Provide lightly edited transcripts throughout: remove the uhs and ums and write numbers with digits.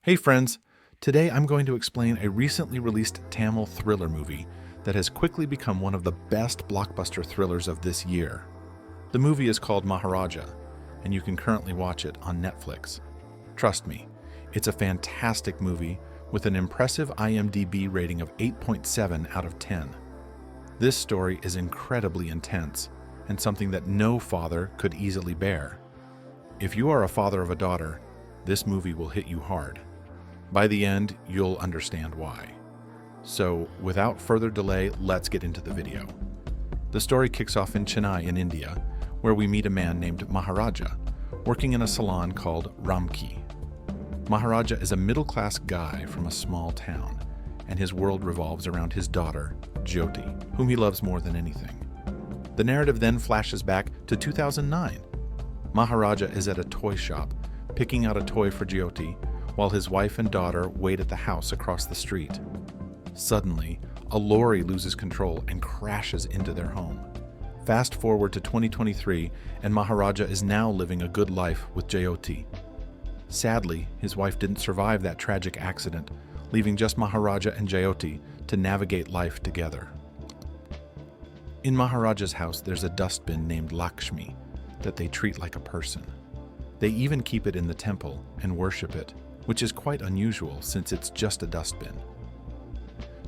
Hey friends, today I'm going to explain a recently released Tamil thriller movie that has quickly become one of the best blockbuster thrillers of this year. The movie is called Maharaja, and you can currently watch it on Netflix. Trust me, it's a fantastic movie with an impressive IMDb rating of 8.7 out of 10. This story is incredibly intense and something that no father could easily bear. If you are a father of a daughter, this movie will hit you hard. By the end, you'll understand why. So, without further delay, let's get into the video. The story kicks off in Chennai in India, where we meet a man named Maharaja, working in a salon called Ramki. Maharaja is a middle-class guy from a small town, and his world revolves around his daughter, Jyoti, whom he loves more than anything. The narrative then flashes back to 2009. Maharaja is at a toy shop, picking out a toy for Jyoti, while his wife and daughter wait at the house across the street. Suddenly, a lorry loses control and crashes into their home. Fast forward to 2023, and Maharaja is now living a good life with Jyoti. Sadly, his wife didn't survive that tragic accident, leaving just Maharaja and Jyoti to navigate life together. In Maharaja's house, there's a dustbin named Lakshmi that they treat like a person. They even keep it in the temple and worship it, which is quite unusual since it's just a dustbin.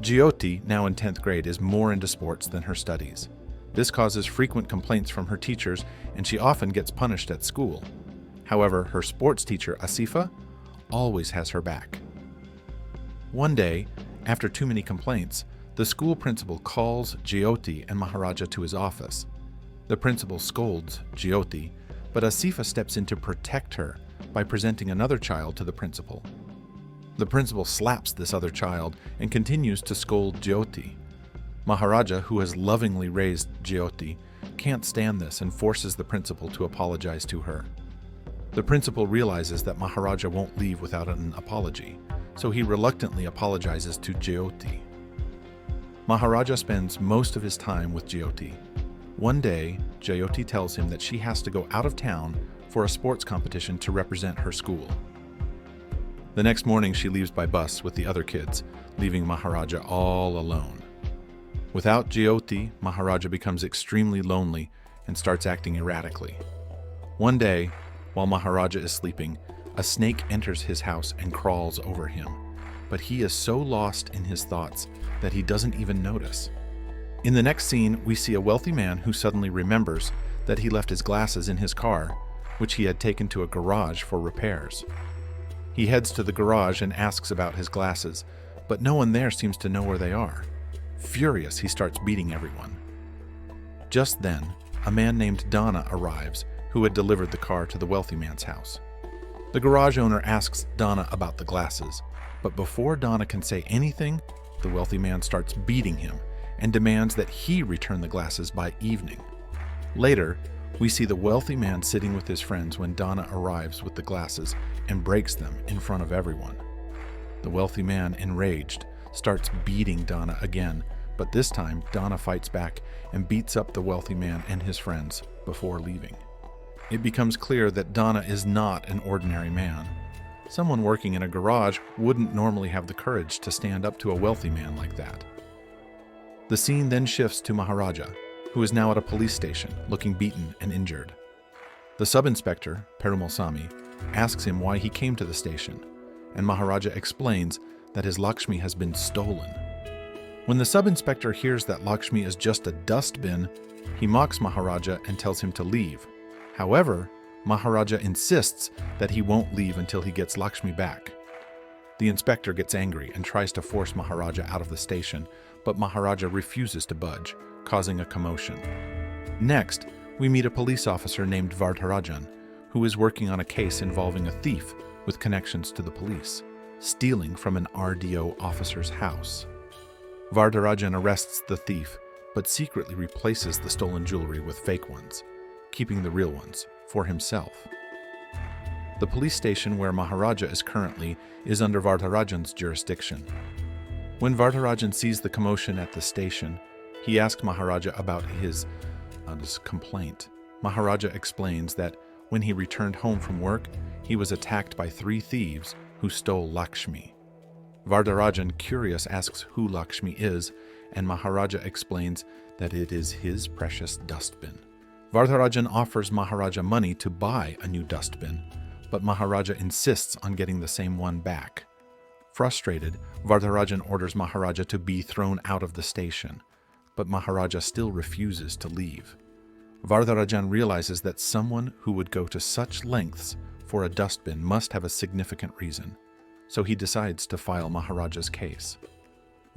Jyoti, now in 10th grade, is more into sports than her studies. This causes frequent complaints from her teachers, and she often gets punished at school. However, her sports teacher, Asifa, always has her back. One day, after too many complaints, the school principal calls Jyoti and Maharaja to his office. The principal scolds Jyoti, but Asifa steps in to protect her by presenting another child to the principal. The principal slaps this other child and continues to scold Jyoti. Maharaja, who has lovingly raised Jyoti, can't stand this and forces the principal to apologize to her. The principal realizes that Maharaja won't leave without an apology, so he reluctantly apologizes to Jyoti. Maharaja spends most of his time with Jyoti. One day, Jyoti tells him that she has to go out of town for a sports competition to represent her school. The next morning, she leaves by bus with the other kids, leaving Maharaja all alone. Without Jyoti, Maharaja becomes extremely lonely and starts acting erratically. One day, while Maharaja is sleeping, a snake enters his house and crawls over him, but he is so lost in his thoughts that he doesn't even notice. In the next scene, we see a wealthy man who suddenly remembers that he left his glasses in his car, which he had taken to a garage for repairs. He heads to the garage and asks about his glasses, but no one there seems to know where they are. Furious, he starts beating everyone. Just then, a man named Donna arrives, who had delivered the car to the wealthy man's house. The garage owner asks Donna about the glasses, but before Donna can say anything, the wealthy man starts beating him and demands that he return the glasses by evening. Later, we see the wealthy man sitting with his friends when Donna arrives with the glasses and breaks them in front of everyone. The wealthy man, enraged, starts beating Donna again, but this time Donna fights back and beats up the wealthy man and his friends before leaving. It becomes clear that Donna is not an ordinary man. Someone working in a garage wouldn't normally have the courage to stand up to a wealthy man like that. The scene then shifts to Maharaja, who is now at a police station, looking beaten and injured. The sub-inspector, Perumal Sami, asks him why he came to the station, and Maharaja explains that his Lakshmi has been stolen. When the sub-inspector hears that Lakshmi is just a dustbin, he mocks Maharaja and tells him to leave. However, Maharaja insists that he won't leave until he gets Lakshmi back. The inspector gets angry and tries to force Maharaja out of the station, but Maharaja refuses to budge, causing a commotion. Next, we meet a police officer named Vardharajan, who is working on a case involving a thief with connections to the police, stealing from an RDO officer's house. Vardharajan arrests the thief, but secretly replaces the stolen jewelry with fake ones, keeping the real ones for himself. The police station where Maharaja is currently is under Vardharajan's jurisdiction. When Vardharajan sees the commotion at the station, he asks Maharaja about his complaint. Maharaja explains that when he returned home from work, he was attacked by 3 thieves who stole Lakshmi. Vardarajan, curious, asks who Lakshmi is, and Maharaja explains that it is his precious dustbin. Vardarajan offers Maharaja money to buy a new dustbin, but Maharaja insists on getting the same one back. Frustrated, Vardarajan orders Maharaja to be thrown out of the station, but Maharaja still refuses to leave. Vardarajan realizes that someone who would go to such lengths for a dustbin must have a significant reason, so he decides to file Maharaja's case.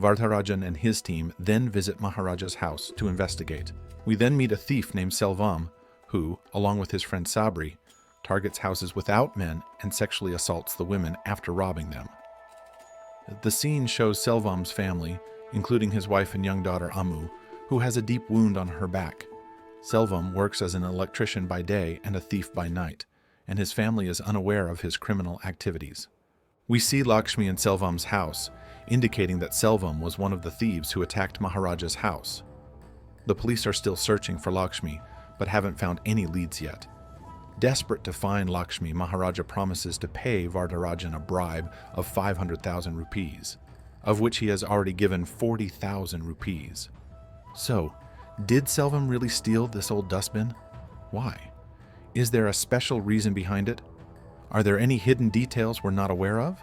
Vardarajan and his team then visit Maharaja's house to investigate. We then meet a thief named Selvam, who, along with his friend Sabri, targets houses without men and sexually assaults the women after robbing them. The scene shows Selvam's family, including his wife and young daughter Amu, who has a deep wound on her back. Selvam works as an electrician by day and a thief by night, and his family is unaware of his criminal activities. We see Lakshmi in Selvam's house, indicating that Selvam was one of the thieves who attacked Maharaja's house. The police are still searching for Lakshmi, but haven't found any leads yet. Desperate to find Lakshmi, Maharaja promises to pay Vardarajan a bribe of 500,000 rupees, of which he has already given 40,000 rupees. So, did Selvam really steal this old dustbin? Why? Is there a special reason behind it? Are there any hidden details we're not aware of?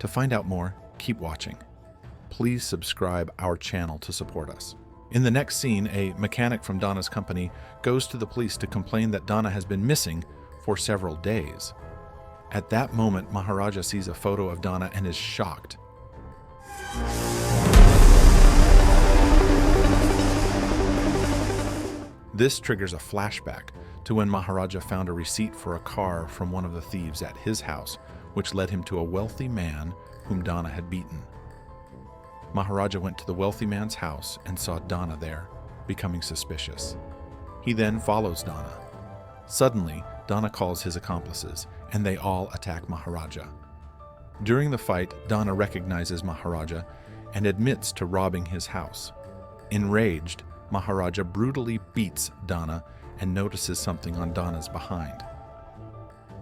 To find out more, keep watching. Please subscribe our channel to support us. In the next scene, a mechanic from Donna's company goes to the police to complain that Donna has been missing for several days. At that moment, Maharaja sees a photo of Donna and is shocked. This triggers a flashback to when Maharaja found a receipt for a car from one of the thieves at his house, which led him to a wealthy man whom Donna had beaten. Maharaja went to the wealthy man's house and saw Donna there, becoming suspicious. He then follows Donna. Suddenly, Donna calls his accomplices, and they all attack Maharaja. During the fight, Donna recognizes Maharaja and admits to robbing his house. Enraged, Maharaja brutally beats Donna and notices something on Donna's behind.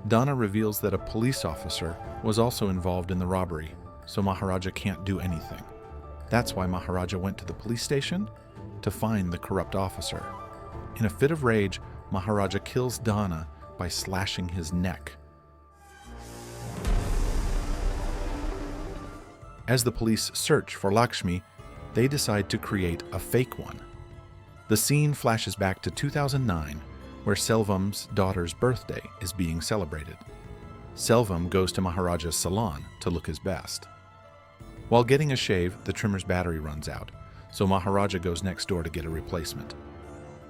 Donna reveals that a police officer was also involved in the robbery, so Maharaja can't do anything. That's why Maharaja went to the police station to find the corrupt officer. In a fit of rage, Maharaja kills Donna by slashing his neck. As the police search for Lakshmi, they decide to create a fake one. The scene flashes back to 2009, where Selvam's daughter's birthday is being celebrated. Selvam goes to Maharaja's salon to look his best. While getting a shave, the trimmer's battery runs out, so Maharaja goes next door to get a replacement.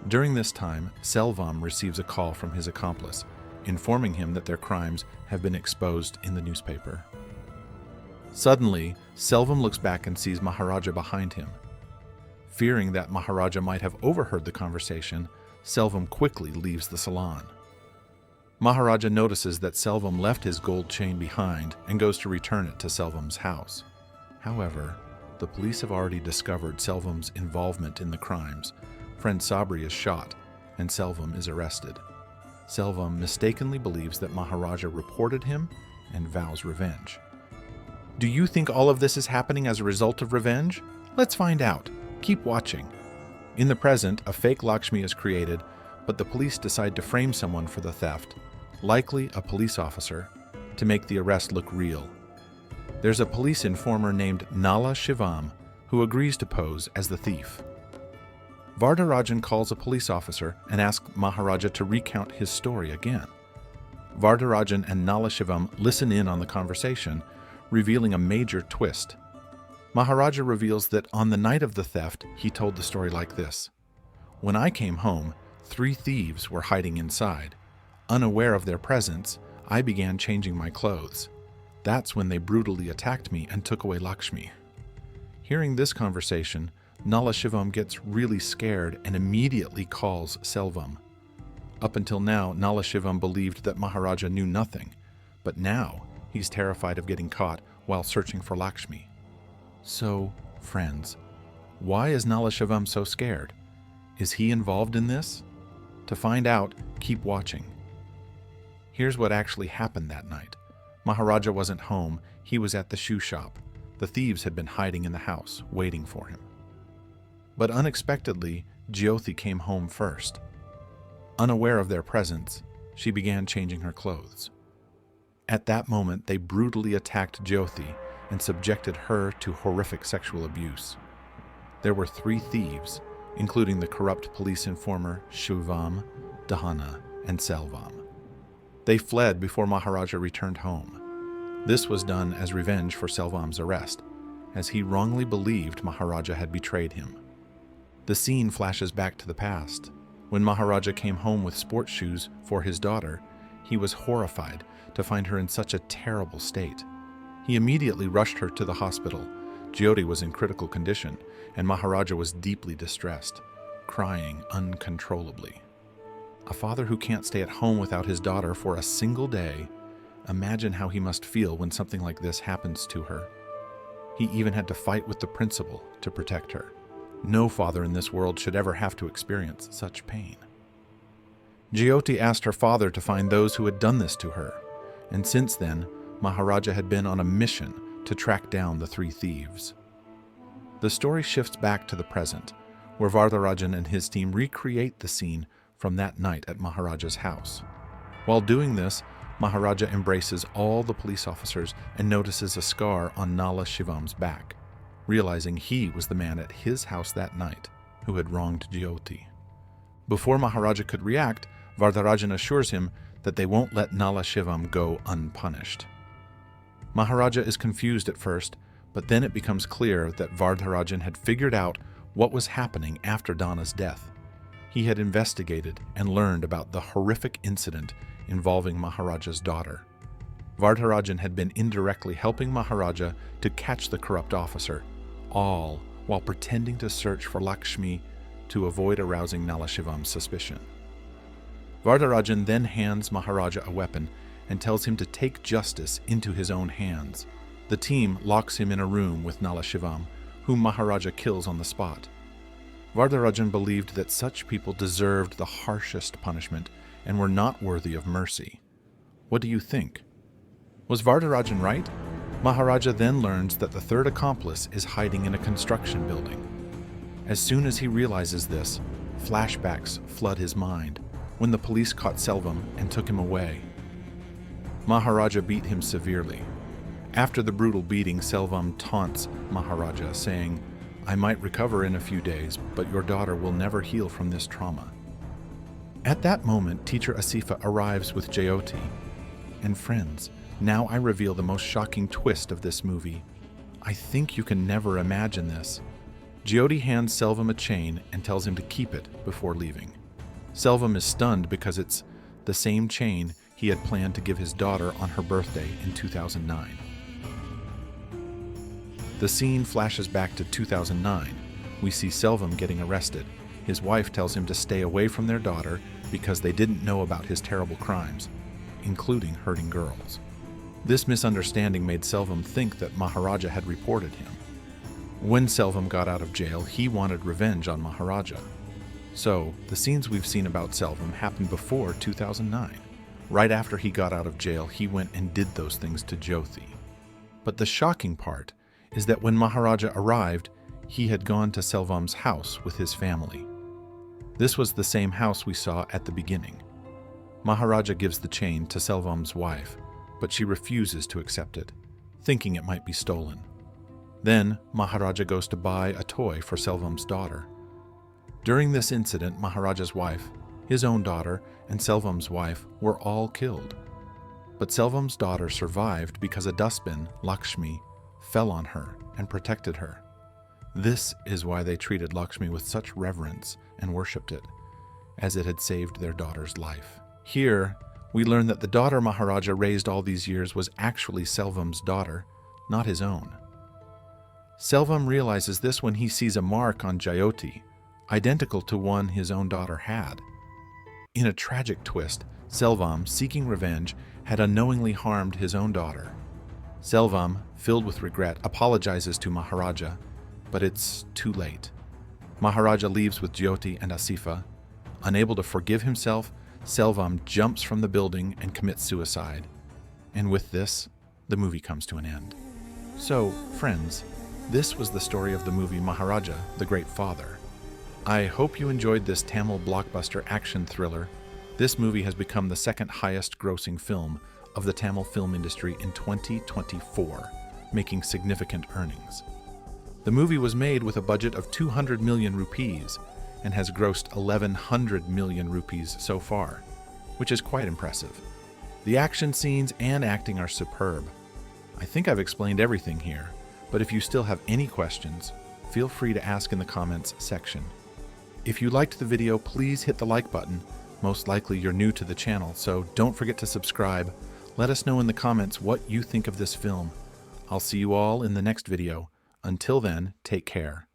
During this time, Selvam receives a call from his accomplice, informing him that their crimes have been exposed in the newspaper. Suddenly, Selvam looks back and sees Maharaja behind him. Fearing that Maharaja might have overheard the conversation, Selvam quickly leaves the salon. Maharaja notices that Selvam left his gold chain behind and goes to return it to Selvam's house. However, the police have already discovered Selvam's involvement in the crimes. Friend Sabri is shot, and Selvam is arrested. Selvam mistakenly believes that Maharaja reported him and vows revenge. Do you think all of this is happening as a result of revenge? Let's find out. Keep watching. In the present, a fake Lakshmi is created, but the police decide to frame someone for the theft, likely a police officer, to make the arrest look real. There's a police informer named Nala Shivam who agrees to pose as the thief. Vardarajan calls a police officer and asks Maharaja to recount his story again. Vardarajan and Nala Shivam listen in on the conversation, revealing a major twist. Maharaja reveals that on the night of the theft, he told the story like this. When I came home, 3 thieves were hiding inside. Unaware of their presence, I began changing my clothes. That's when they brutally attacked me and took away Lakshmi. Hearing this conversation, Nala Shivam gets really scared and immediately calls Selvam. Up until now, Nala Shivam believed that Maharaja knew nothing, but now he's terrified of getting caught while searching for Lakshmi. So, friends, why is Nala Shivam so scared? Is he involved in this? To find out, keep watching. Here's what actually happened that night. Maharaja wasn't home, he was at the shoe shop. The thieves had been hiding in the house, waiting for him. But unexpectedly, Jyoti came home first. Unaware of their presence, she began changing her clothes. At that moment, they brutally attacked Jyoti and subjected her to horrific sexual abuse. There were 3 thieves, including the corrupt police informer Selvam, Dahana, and Selvam. They fled before Maharaja returned home. This was done as revenge for Selvam's arrest, as he wrongly believed Maharaja had betrayed him. The scene flashes back to the past. When Maharaja came home with sports shoes for his daughter, he was horrified to find her in such a terrible state. He immediately rushed her to the hospital. Jyoti was in critical condition, and Maharaja was deeply distressed, crying uncontrollably. A father who can't stay at home without his daughter for a single day, imagine how he must feel when something like this happens to her. He even had to fight with the principal to protect her. No father in this world should ever have to experience such pain. Jyoti asked her father to find those who had done this to her, and since then, Maharaja had been on a mission to track down the 3 thieves. The story shifts back to the present, where Vardharajan and his team recreate the scene from that night at Maharaja's house. While doing this, Maharaja embraces all the police officers and notices a scar on Nala Shivam's back, realizing he was the man at his house that night who had wronged Jyoti. Before Maharaja could react, Vardharajan assures him that they won't let Nala Shivam go unpunished. Maharaja is confused at first, but then it becomes clear that Vardharajan had figured out what was happening after Dana's death. He had investigated and learned about the horrific incident involving Maharaja's daughter. Vardharajan had been indirectly helping Maharaja to catch the corrupt officer, all while pretending to search for Lakshmi to avoid arousing Nala Shivam's suspicion. Vardharajan then hands Maharaja a weapon and tells him to take justice into his own hands. The team locks him in a room with Nala Shivam, whom Maharaja kills on the spot. Vardharajan believed that such people deserved the harshest punishment and were not worthy of mercy. What do you think? Was Vardharajan right? Maharaja then learns that the 3rd accomplice is hiding in a construction building. As soon as he realizes this, flashbacks flood his mind when the police caught Selvam and took him away. Maharaja beat him severely. After the brutal beating, Selvam taunts Maharaja, saying, "I might recover in a few days, but your daughter will never heal from this trauma." At that moment, teacher Asifa arrives with Jyoti. And friends, now I reveal the most shocking twist of this movie. I think you can never imagine this. Jyoti hands Selvam a chain and tells him to keep it before leaving. Selvam is stunned because it's the same chain he had planned to give his daughter on her birthday in 2009. The scene flashes back to 2009. We see Selvam getting arrested. His wife tells him to stay away from their daughter because they didn't know about his terrible crimes, including hurting girls. This misunderstanding made Selvam think that Maharaja had reported him. When Selvam got out of jail, he wanted revenge on Maharaja. So, the scenes we've seen about Selvam happened before 2009. Right after he got out of jail, he went and did those things to Jyoti. But the shocking part is that when Maharaja arrived, he had gone to Selvam's house with his family. This was the same house we saw at the beginning. Maharaja gives the chain to Selvam's wife, but she refuses to accept it, thinking it might be stolen. Then, Maharaja goes to buy a toy for Selvam's daughter. During this incident, Maharaja's wife, his own daughter, and Selvam's wife were all killed. But Selvam's daughter survived because a dustbin, Lakshmi, fell on her and protected her. This is why they treated Lakshmi with such reverence and worshipped it, as it had saved their daughter's life. Here, we learn that the daughter Maharaja raised all these years was actually Selvam's daughter, not his own. Selvam realizes this when he sees a mark on Jyoti, identical to one his own daughter had. In a tragic twist, Selvam, seeking revenge, had unknowingly harmed his own daughter. Selvam, filled with regret, apologizes to Maharaja, but it's too late. Maharaja leaves with Jyoti and Asifa. Unable to forgive himself, Selvam jumps from the building and commits suicide. And with this, the movie comes to an end. So, friends, this was the story of the movie Maharaja, the Great Father. I hope you enjoyed this Tamil blockbuster action thriller. This movie has become the second highest grossing film of the Tamil film industry in 2024, making significant earnings. The movie was made with a budget of 200 million rupees and has grossed 1,100 million rupees so far, which is quite impressive. The action scenes and acting are superb. I think I've explained everything here, but if you still have any questions, feel free to ask in the comments section. If you liked the video, please hit the like button. Most likely you're new to the channel, so don't forget to subscribe. Let us know in the comments what you think of this film. I'll see you all in the next video. Until then, take care.